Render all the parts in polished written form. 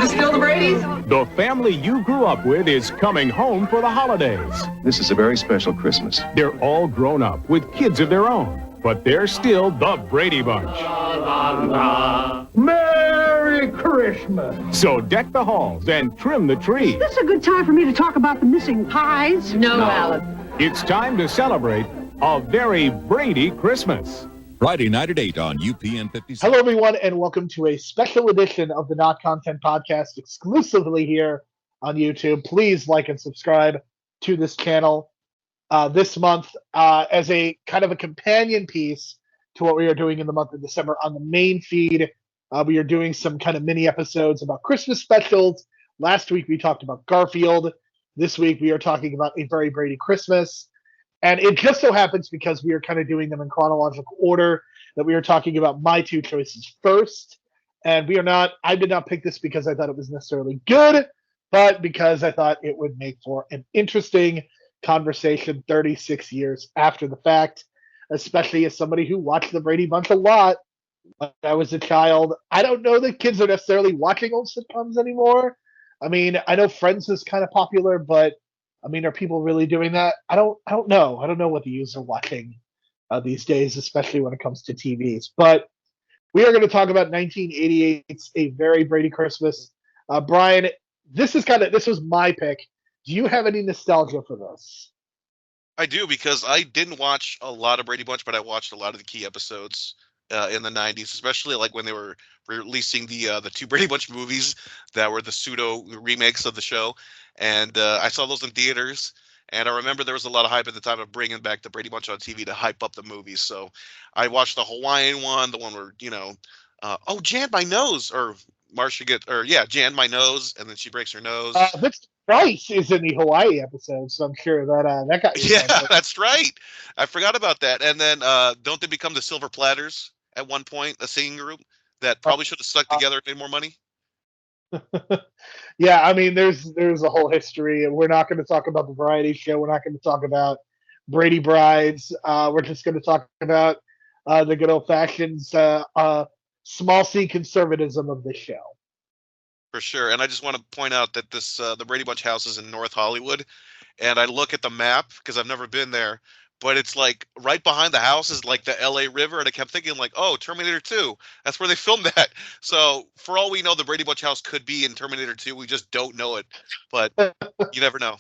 this still the Brady's? The family you grew up with is coming home for the holidays. This is a very special Christmas. They're all grown up with kids of their own, but they're still the Brady Bunch. Merry Christmas! So deck the halls and trim the tree. Is this a good time for me to talk about the missing pies? No, Alan. It's time to celebrate a very Brady Christmas. Friday night at 8 on UPN 56. Hello, everyone, and welcome to a special edition of the Not Content Podcast exclusively here on YouTube. Please like and subscribe to this channel this month as a kind of a companion piece to what we are doing in the month of December on the main feed. We are doing some kind of mini episodes about Christmas specials. Last week, we talked about Garfield. This week, we are talking about A Very Brady Christmas. And it just so happens, because we are kind of doing them in chronological order, that we are talking about my two choices first. And I did not pick this because I thought it was necessarily good, but because I thought it would make for an interesting conversation 36 years after the fact, especially as somebody who watched the Brady Bunch a lot when I was a child. I don't know that kids are necessarily watching old sitcoms anymore. I mean, I know Friends is kind of popular, but I mean, are people really doing that? I don't know. I don't know what the youths are watching these days, especially when it comes to TVs. But we are going to talk about 1988's A Very Brady Christmas. Brian, this was my pick. Do you have any nostalgia for this? I do, because I didn't watch a lot of Brady Bunch, but I watched a lot of the key episodes in the 90s, especially like when they were releasing the two Brady Bunch movies that were the pseudo remakes of the show. And I saw those in theaters, and I remember there was a lot of hype at the time of bringing back the Brady Bunch on TV to hype up the movies. So I watched the Hawaiian one, the one where, Jan my nose, or Jan my nose, and then she breaks her nose. Vincent Price is in the Hawaii episode, so I'm sure that got you. Yeah, that's right. I forgot about that. And then don't they become the Silver Platters at one point, a singing group that probably should have stuck together and made more money? Yeah, I mean, there's a whole history, and we're not going to talk about the variety show. We're not going to talk about Brady Brides. We're just going to talk about the good old-fashioned small C conservatism of this show. For sure. And I just want to point out that this the Brady Bunch house is in North Hollywood, and I look at the map because I've never been there, but it's like right behind the house is like the LA River, and I kept thinking like, oh, Terminator 2, that's where they filmed that. So for all we know, the Brady Bunch house could be in Terminator 2. We just don't know it, but you never know.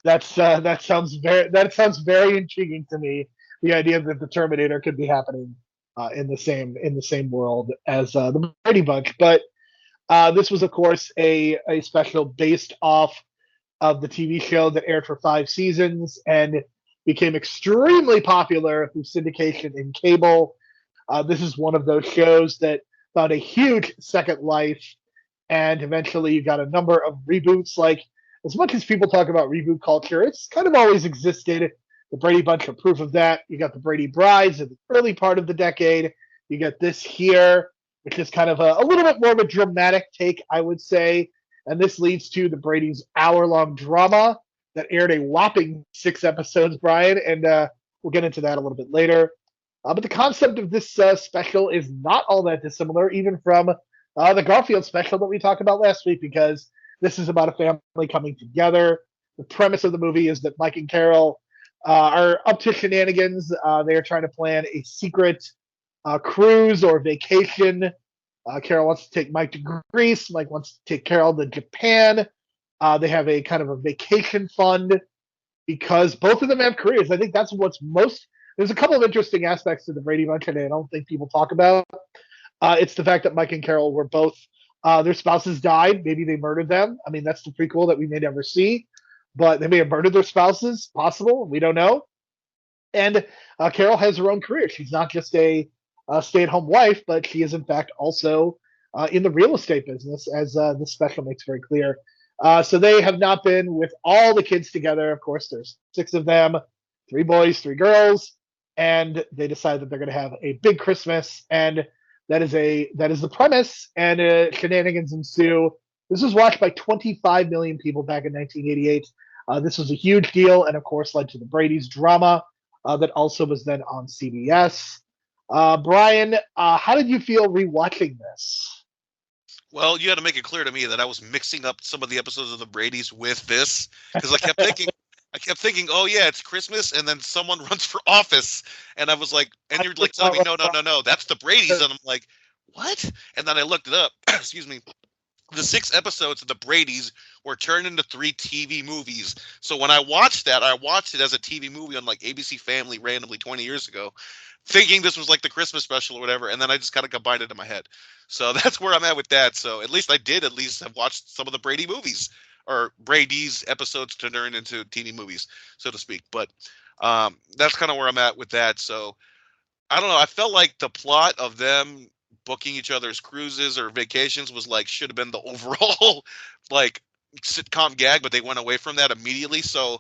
That sounds very intriguing to me. The idea that the Terminator could be happening in the same world as the Brady Bunch, but this was, of course, a special based off of the TV show that aired for 5 seasons and became extremely popular through syndication in cable. This is one of those shows that found a huge second life, and eventually you got a number of reboots. Like, as much as people talk about reboot culture, it's kind of always existed. The Brady Bunch are proof of that. You got the Brady Brides in the early part of the decade. You got this here, which is kind of a little bit more of a dramatic take, I would say. And this leads to the Brady's hour-long drama that aired a whopping 6 episodes, Brian, and we'll get into that a little bit later. But the concept of this special is not all that dissimilar, even from the Garfield special that we talked about last week, because this is about a family coming together. The premise of the movie is that Mike and Carol are up to shenanigans. They are trying to plan a secret cruise or vacation. Carol wants to take Mike to Greece. Mike wants to take Carol to Japan. They have a kind of a vacation fund because both of them have careers. I think that's what's most. There's a couple of interesting aspects to the Brady Bunch that I don't think people talk about. It's the fact that Mike and Carol were both, their spouses died. Maybe they murdered them. I mean, that's the prequel that we may never see, but they may have murdered their spouses. Possible. We don't know. And Carol has her own career. She's not just a stay-at-home wife, but she is in fact also in the real estate business, as this special makes very clear. So they have not been with all the kids together. Of course, there's 6 of them, 3 boys, 3 girls, and they decide that they're going to have a big Christmas, and that is the premise, and shenanigans ensue. This was watched by 25 million people back in 1988. This was a huge deal, and of course led to the Brady's drama that also was then on CBS. Brian, how did you feel rewatching this? Well, you had to make it clear to me that I was mixing up some of the episodes of the Brady's with this because I kept thinking, oh yeah, it's Christmas, and then someone runs for office, and I was like, and you're like telling me, no, no, no, no, that's the Brady's, and I'm like, what? And then I looked it up. Excuse me. The 6 episodes of the Brady's were turned into 3 TV movies. So when I watched that, I watched it as a TV movie on like ABC Family randomly 20 years ago, thinking this was like the Christmas special or whatever, and then I just kind of combined it in my head. So that's where I'm at with that. So at least I did at least have watched some of the Brady movies or Brady's episodes to turn into TV movies, so to speak. But that's kind of where I'm at with that. So I don't know. I felt like the plot of them booking each other's cruises or vacations was like should have been the overall like sitcom gag, but they went away from that immediately. So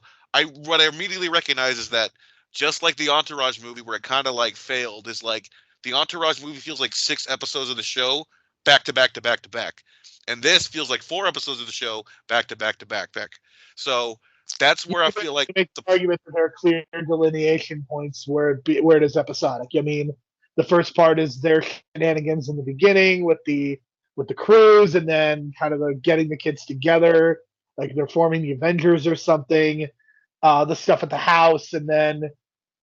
what I immediately recognize is that just like the Entourage movie, where it kind of like failed, is like the Entourage movie feels like 6 episodes of the show back to back to back to back, and this feels like 4 episodes of the show back to back to back back. So that's where I feel like make the argument that there are clear delineation points where it is episodic. I mean, the first part is their shenanigans in the beginning with the cruise, and then kind of the getting the kids together, like they're forming the Avengers or something. The stuff at the house, and then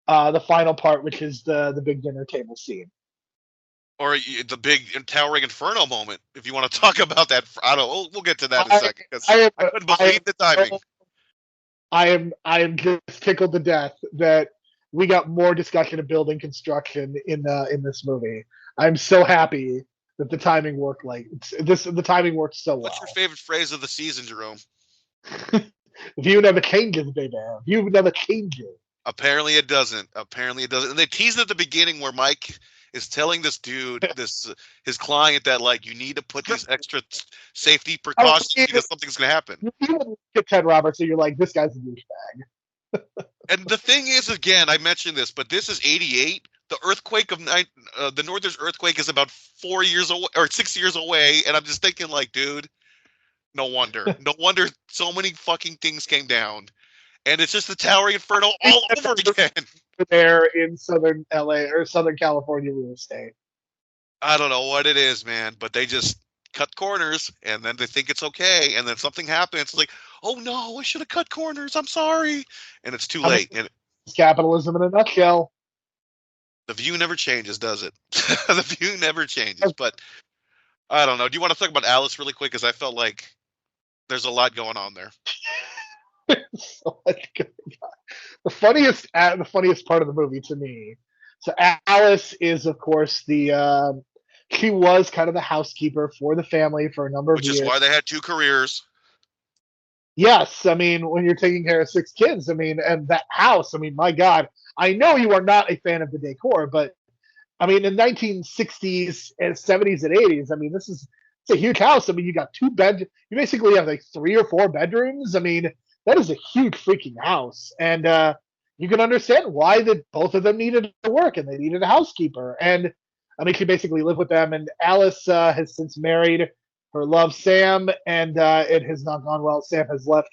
the final part, which is the big dinner table scene. or the big towering inferno moment, if you want to talk about that. I don't. We'll get to that in a second because I couldn't believe the timing. I am just tickled to death that we got more discussion of building construction in this movie. I'm so happy that the timing worked the timing worked so well. What's your favorite phrase of the season, Jerome? View never changes, baby. View never changes. Apparently it doesn't. And they teased at the beginning where Mike is telling this dude, his client, that like you need to put these extra safety precautions because something's gonna happen. You look at Ted Roberts, and you're like, this guy's a douchebag. And the thing is, again, I mentioned this, but this is '88. The earthquake of the Northern earthquake is about 4 years away or 6 years away, and I'm just thinking, like, dude, no wonder so many fucking things came down, and it's just the towering inferno all over again. There in Southern LA or Southern California real estate. I don't know what it is, man, but they just cut corners, and then they think it's okay, and then something happens. It's like, oh no, I should have cut corners. I'm sorry, and it's too late. And it's capitalism in a nutshell. The view never changes, does it? The view never changes. But I don't know. Do you want to talk about Alice really quick? Because I felt like there's a lot going on there. So much going on. The funniest part of the movie to me. So Alice is, of course, she was kind of the housekeeper for the family for a number of years. Which is why they had 2 careers. Yes, I mean, when you're taking care of 6 kids, I mean, and that house, I mean, my God, I know you are not a fan of the decor, but I mean, in 1960s and 70s and 80s, I mean, it's a huge house. I mean, you got 2 beds. You basically have like 3 or 4 bedrooms. I mean, that is a huge freaking house, and you can understand why both of them needed to work and they needed a housekeeper. And I mean, she basically lived with them. And Alice has since married her love, Sam, and it has not gone well. Sam has left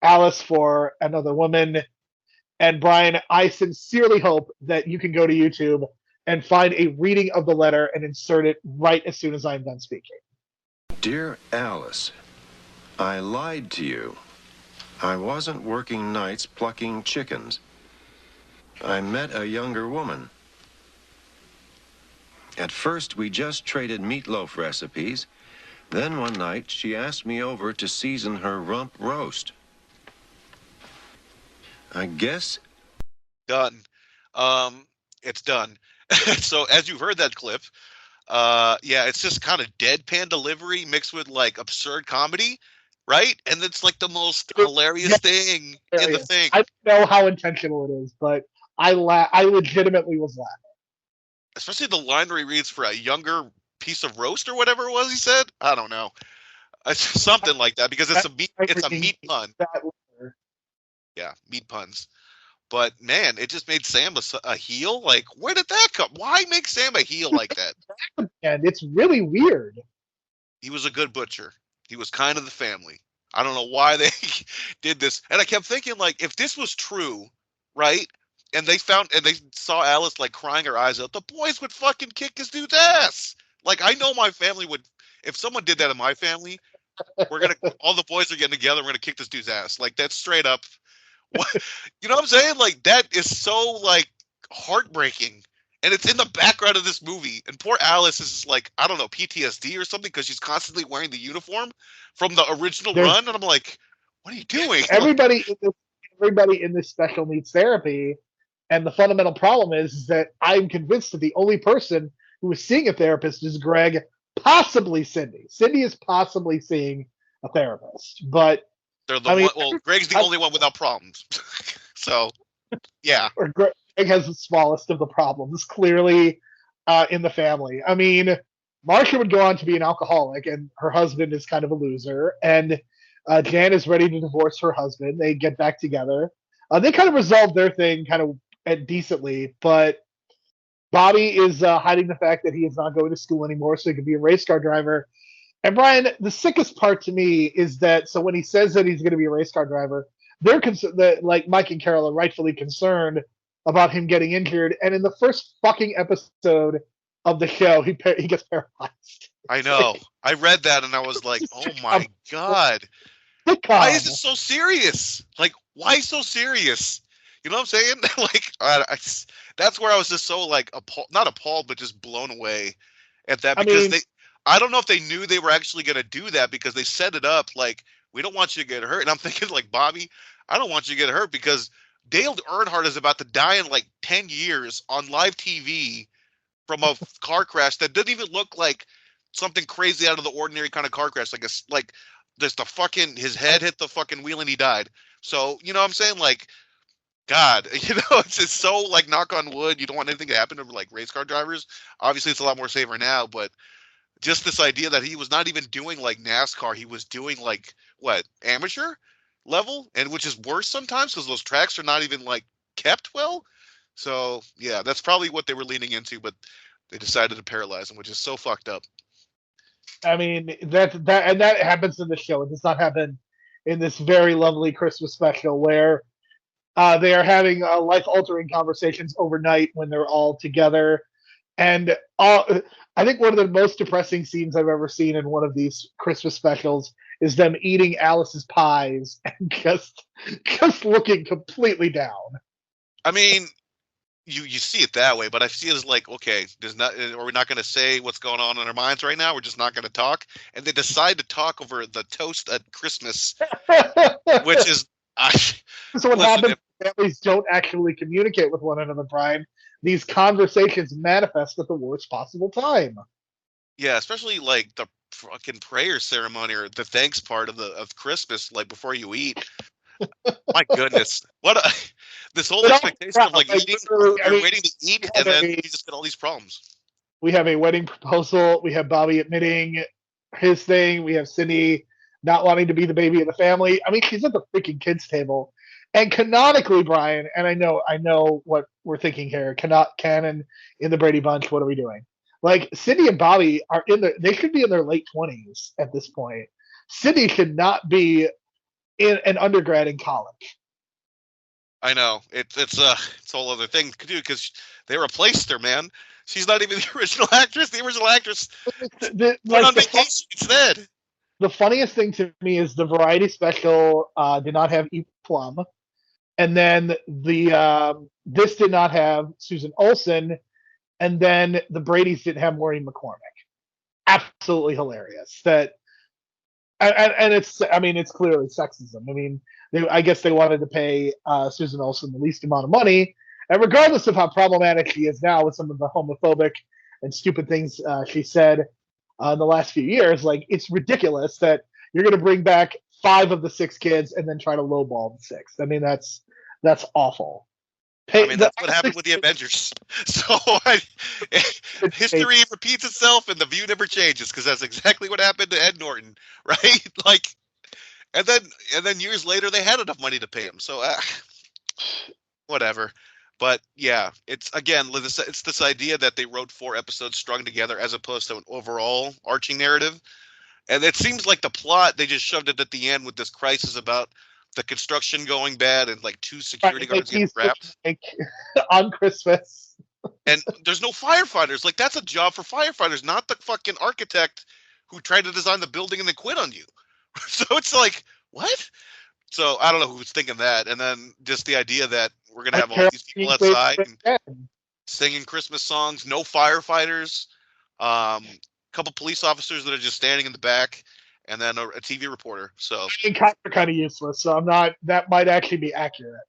Alice for another woman. And Brian, I sincerely hope that you can go to YouTube and find a reading of the letter and insert it right as soon as I'm done speaking. Dear Alice, I lied to you. I wasn't working nights plucking chickens. I met a younger woman. At first, we just traded meatloaf recipes. Then one night, she asked me over to season her rump roast. I guess... Done. It's done. So as you've heard that clip, yeah, it's just kind of deadpan delivery mixed with like absurd comedy, right? And it's like the most hilarious thing in the thing. I don't know how intentional it is, but I legitimately was laughing. Especially the line where he reads for a younger piece of roast or whatever it was he said. I don't know. It's something like that because it's a meat pun. Yeah, meat puns. But man, it just made Sam a heel. Like, where did that come? Why make Sam a heel like that? And it's really weird. He was a good butcher. He was kind of the family. I don't know why they did this. And I kept thinking, like, if this was true, right? And they saw Alice like crying her eyes out, the boys would fucking kick this dude's ass. Like, I know my family would if someone did that in my family, all the boys are getting together. We're gonna kick this dude's ass. Like that's straight up. What, you know what I'm saying? Like that is so like heartbreaking, and it's in the background of this movie. And poor Alice is just like, I don't know, PTSD or something because she's constantly wearing the uniform from the original run, and I'm like, what are you doing? Everybody in this special needs therapy, and the fundamental problem is that I'm convinced that the only person who is seeing a therapist is Greg, possibly Cindy. Cindy is possibly seeing a therapist, but They're the one. Well, Greg's the only one without problems. So, yeah. Or Greg has the smallest of the problems, clearly, in the family. I mean, Marcia would go on to be an alcoholic, and her husband is kind of a loser. And Jan is ready to divorce her husband. They get back together. They kind of resolve their thing kind of decently, but Bobby is hiding the fact that he is not going to school anymore, so he can be a race car driver. And Brian, the sickest part to me is that so when he says that he's going to be a race car driver, like Mike and Carol are rightfully concerned about him getting injured. And in the first fucking episode of the show, he gets paralyzed. I know. I read that and I was like, oh my God. Why is it so serious? Like, why so serious? You know what I'm saying? Like, that's where I was just so like not appalled, but just blown away at that because I don't know if they knew they were actually going to do that because they set it up like, we don't want you to get hurt. And I'm thinking like, Bobby, I don't want you to get hurt because Dale Earnhardt is about to die in like 10 years on live TV from a car crash that didn't even look like something crazy out of the ordinary kind of car crash. Like just his head hit the fucking wheel and he died. So, you know what I'm saying? Like, God, you know, it's just so like knock on wood. You don't want anything to happen to like race car drivers. Obviously it's a lot more safer now, but just this idea that he was not even doing like NASCAR. He was doing like amateur level, and which is worse sometimes because those tracks are not even like kept well. So yeah, that's probably what they were leaning into, but they decided to paralyze him, which is so fucked up. I mean, that happens in the show. It does not happen in this very lovely Christmas special where they are having life-altering conversations overnight when they're all together. And I think one of the most depressing scenes I've ever seen in one of these Christmas specials is them eating Alice's pies and just looking completely down. I mean, you see it that way, but I see it as like, okay, are we not going to say what's going on in our minds right now? We're just not going to talk. And they decide to talk over the toast at Christmas, which is... So what happens if families don't actually communicate with one another, Brian? These conversations manifest at the worst possible time. Yeah, especially like the fucking prayer ceremony or the thanks part of Christmas, like before you eat. My goodness, this whole expectation of like eating, waiting to eat, and then you just get all these problems. We have a wedding proposal. We have Bobby admitting his thing. We have Cindy not wanting to be the baby of the family. I mean, she's at the freaking kids' table. And canonically, Brian, and I know what we're thinking here. Canon in the Brady Bunch. What are we doing? Like Cindy and Bobby are they should be in their late 20s at this point. Cindy should not be in an undergrad in college. I know it's a whole other thing to do because they replaced her, man. She's not even the original actress. The original actress went on vacation instead. The funniest thing to me is the variety special did not have E. Plum. And then this did not have Susan Olsen, and then the Bradys didn't have Maureen McCormick. Absolutely hilarious. And it's clearly sexism. I mean, I guess they wanted to pay Susan Olsen the least amount of money, and regardless of how problematic she is now with some of the homophobic and stupid things she said in the last few years, like it's ridiculous that you're going to bring back 5 of the 6 kids and then try to lowball the 6th. I mean, that's awful. That's what happened with the Avengers. So history repeats itself, and the view never changes because that's exactly what happened to Ed Norton, right? Like, and then years later they had enough money to pay him. So whatever. But yeah, it's this idea that they wrote 4 episodes strung together as opposed to an overall arching narrative. And it seems like the plot, they just shoved it at the end with this crisis about the construction going bad and like 2 security guards getting trapped on Christmas. And there's no firefighters. Like that's a job for firefighters, not the fucking architect who tried to design the building and then quit on you. So it's like, what? So I don't know who's thinking that. And then just the idea that we're going to have all these people outside and singing Christmas songs, no firefighters, couple police officers that are just standing in the back, and then a TV reporter. So I think cops are kind of useless. So I'm not. That might actually be accurate.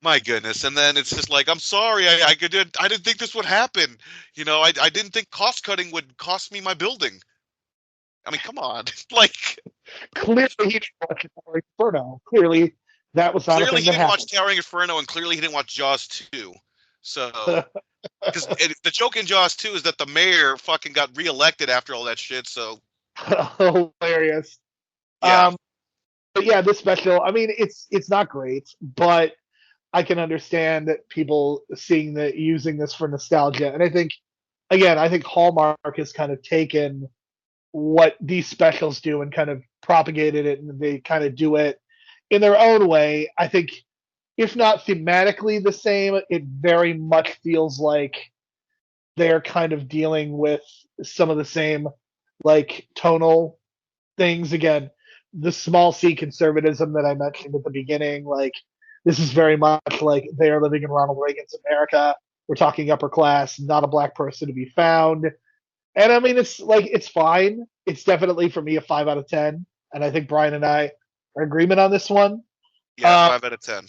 my goodness. And then it's just like, I'm sorry, I didn't think this would happen. You know, I didn't think cost cutting would cost me my building. I mean, come on. Like, clearly he didn't watch Towering Inferno. Clearly that was not clearly a he thing didn't that watch Towering Inferno, and clearly he didn't watch Jaws 2. So, because the joke in Jaws 2 is that the mayor fucking got reelected after all that shit. So happened. Hilarious. yeah, But yeah, this special. I mean, it's not great, but I can understand that people seeing that using this for nostalgia. And I think, again, I think Hallmark has kind of taken what these specials do and kind of propagated it, and they kind of do it in their own way. I think, if not thematically the same, it very much feels like they're kind of dealing with some of the same like tonal things. Again, the small c conservatism that I mentioned at the beginning, like this is very much like they are living in Ronald Reagan's America. We're talking upper class, not a black person to be found. And I mean, it's like, it's fine. It's definitely for me a 5 out of 10. And I think Brian and I are in agreement on this one. yeah, 5 out of 10.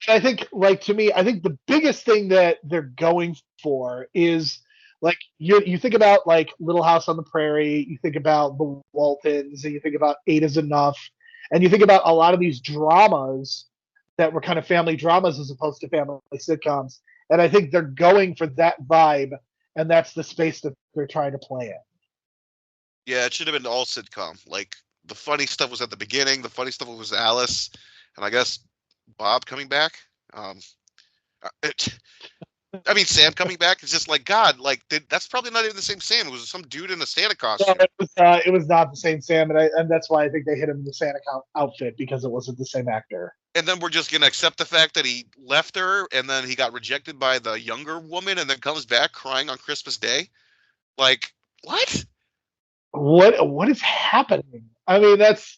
I think, like, to me, I think the biggest thing that they're going for is like you think about like Little House on the Prairie, you think about the Waltons, and you think about Eight is Enough, and you think about a lot of these dramas that were kind of family dramas as opposed to family sitcoms. And I think they're going for that vibe, and that's the space that they're trying to play in. Yeah, it should have been all sitcom. Like, the funny stuff was at the beginning. The funny stuff was Alice, and I guess Bob coming back. I mean, Sam coming back is just like, God, like that's probably not even the same Sam. It was some dude in a Santa costume. No, it was not the same Sam, and that's why I think they hit him in the Santa outfit, because it wasn't the same actor. And then we're just gonna accept the fact that he left her, and then he got rejected by the younger woman, and then comes back crying on Christmas Day. Like, what? What is happening? I mean, that's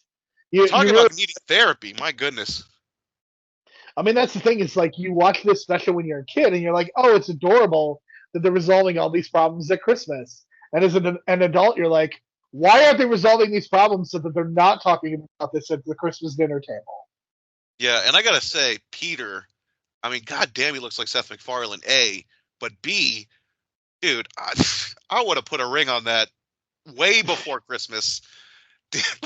Talking about needing therapy. My goodness. I mean, that's the thing. Is like you watch this special when you're a kid, and you're like, "Oh, it's adorable that they're resolving all these problems at Christmas." And as an adult, you're like, "Why aren't they resolving these problems so that they're not talking about this at the Christmas dinner table?" Yeah, and I gotta say, Peter. I mean, goddamn, he looks like Seth MacFarlane. A, but B, dude, I would have put a ring on that way before Christmas.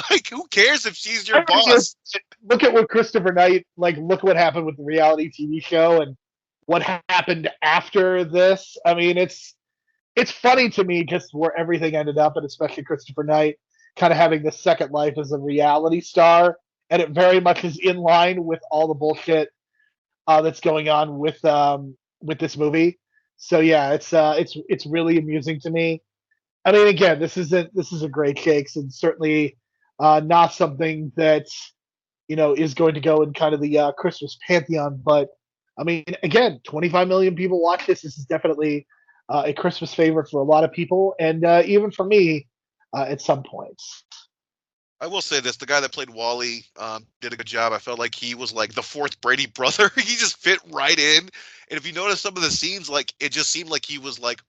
Like, who cares if she's your boss? Look at what Christopher Knight, like, look what happened with the reality TV show and what happened after this. I mean, it's funny to me just where everything ended up, and especially Christopher Knight kind of having this second life as a reality star, and it very much is in line with all the bullshit that's going on with this movie. So yeah, it's really amusing to me. I mean, again, this is a great shakes, and certainly not something that is going to go in kind of the Christmas pantheon. But I mean, again, 25 million people watch this. This is definitely a Christmas favorite for a lot of people, and even for me at some points. I will say this: the guy that played Wally did a good job. I felt like he was like the fourth Brady brother. He just fit right in. And if you notice some of the scenes, like it just seemed like he was like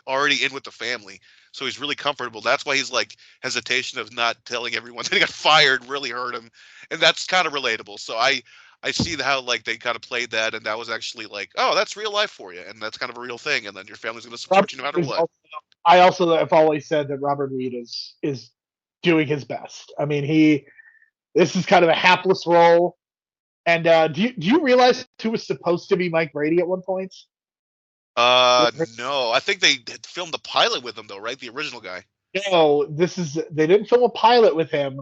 already in with the family. So he's really comfortable. That's why he's like hesitation of not telling everyone that he got fired really hurt him. And that's kind of relatable. So I see how like they kind of played that, and that was actually like, oh, that's real life for you, and that's kind of a real thing, and then your family's going to support you no matter what. I also have always said that Robert Reed is doing his best. I mean, this is kind of a hapless role. And do you realize who was supposed to be Mike Brady at one point? No, I think they filmed the pilot with him though, right? The original guy. No, they didn't film a pilot with him,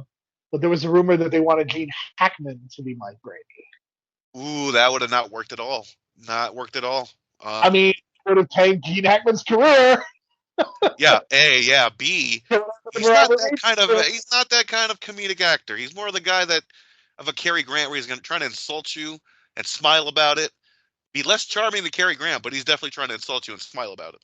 but there was a rumor that they wanted Gene Hackman to be Mike Brady. Ooh, that would have not worked at all. Not worked at all. I mean, it would have tanked Gene Hackman's career. Yeah, A, yeah, B. He's not that kind of comedic actor. He's more the guy of a Cary Grant where he's going to try to insult you and smile about it. Be less charming than Cary Grant, but he's definitely trying to insult you and smile about it.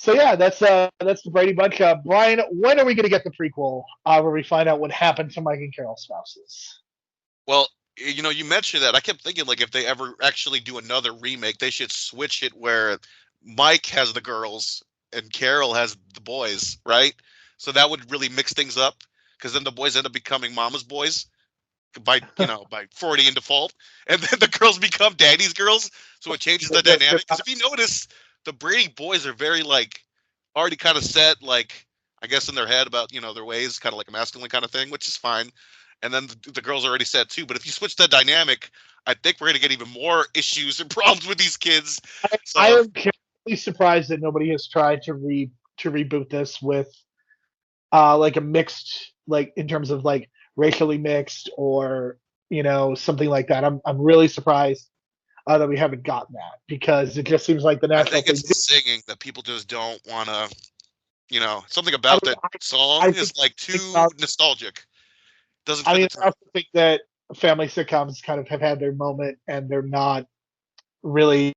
So yeah, that's the Brady Bunch. Brian, when are we going to get the prequel where we find out what happened to Mike and Carol's spouses? Well, you mentioned that. I kept thinking like if they ever actually do another remake, they should switch it where Mike has the girls and Carol has the boys, right? So that would really mix things up because then the boys end up becoming mama's boys by 40 in default, and then the girls become daddy's girls. So it changes the dynamic. Because if you notice, the Brady boys are very like already kind of set, like I guess in their head about their ways, kind of like a masculine kind of thing, which is fine. And then the girls are already set too. But if you switch that dynamic, I think we're gonna get even more issues and problems with these kids. So I am really surprised that nobody has tried to reboot this with like a mixed, like in terms of like racially mixed or something like that. I'm really surprised that we haven't gotten that because it just seems like the I natural think thing. it's the singing that people just don't want to. Something about that song is like too nostalgic. Doesn't fit the I tone. also think that family sitcoms kind of have had their moment and they're not really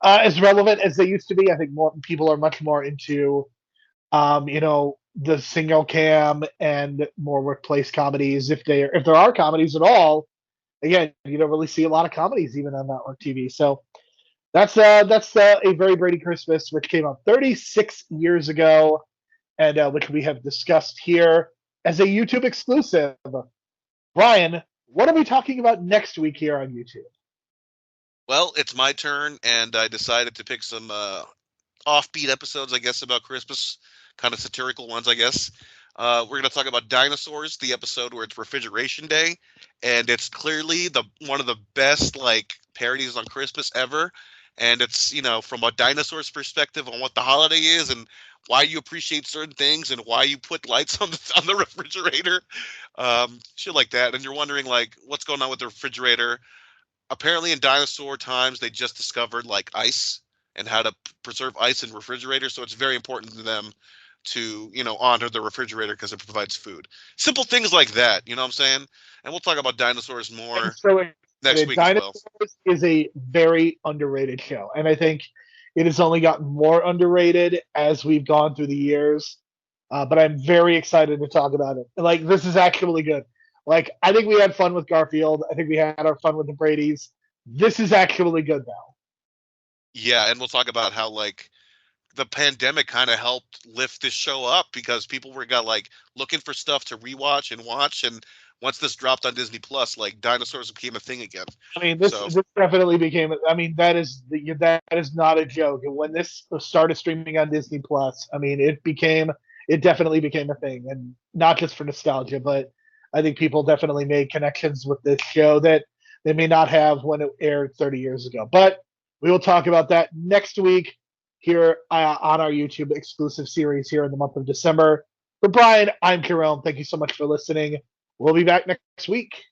as relevant as they used to be. I think more people are much more into, the single cam and more workplace comedies. If there are comedies at all, again, you don't really see a lot of comedies even on network TV. So that's a very Brady Christmas, which came out 36 years ago, and which we have discussed here as a YouTube exclusive. Brian, what are we talking about next week here on YouTube? Well, it's my turn, and I decided to pick some offbeat episodes, I guess, about Christmas, kind of satirical ones, I guess. We're going to talk about Dinosaurs, the episode where it's Refrigeration Day, and it's clearly one of the best like parodies on Christmas ever. And it's from a dinosaur's perspective on what the holiday is and why you appreciate certain things and why you put lights on the refrigerator, shit like that. And you're wondering like what's going on with the refrigerator. Apparently, in dinosaur times, they just discovered like ice and how to preserve ice in refrigerators. So it's very important to them to honor the refrigerator because it provides food. Simple things like that. You know what I'm saying? And we'll talk about dinosaurs more So next week as well. Dinosaurs is a very underrated show, and I think it has only gotten more underrated as we've gone through the years. But I'm very excited to talk about it. Like this is actually good. Like I think we had fun with Garfield. I think we had our fun with the Brady's. This is actually good now. Yeah, and we'll talk about how like the pandemic kind of helped lift this show up because people got like looking for stuff to rewatch and watch, and once this dropped on Disney Plus, like dinosaurs became a thing again. I mean, this definitely became. I mean, that is not a joke. And when this started streaming on Disney Plus, I mean, it definitely became a thing, and not just for nostalgia, but I think people definitely made connections with this show that they may not have when it aired 30 years ago. But we will talk about that next week here on our YouTube exclusive series here in the month of December. For Brian, I'm Jerome. Thank you so much for listening. We'll be back next week.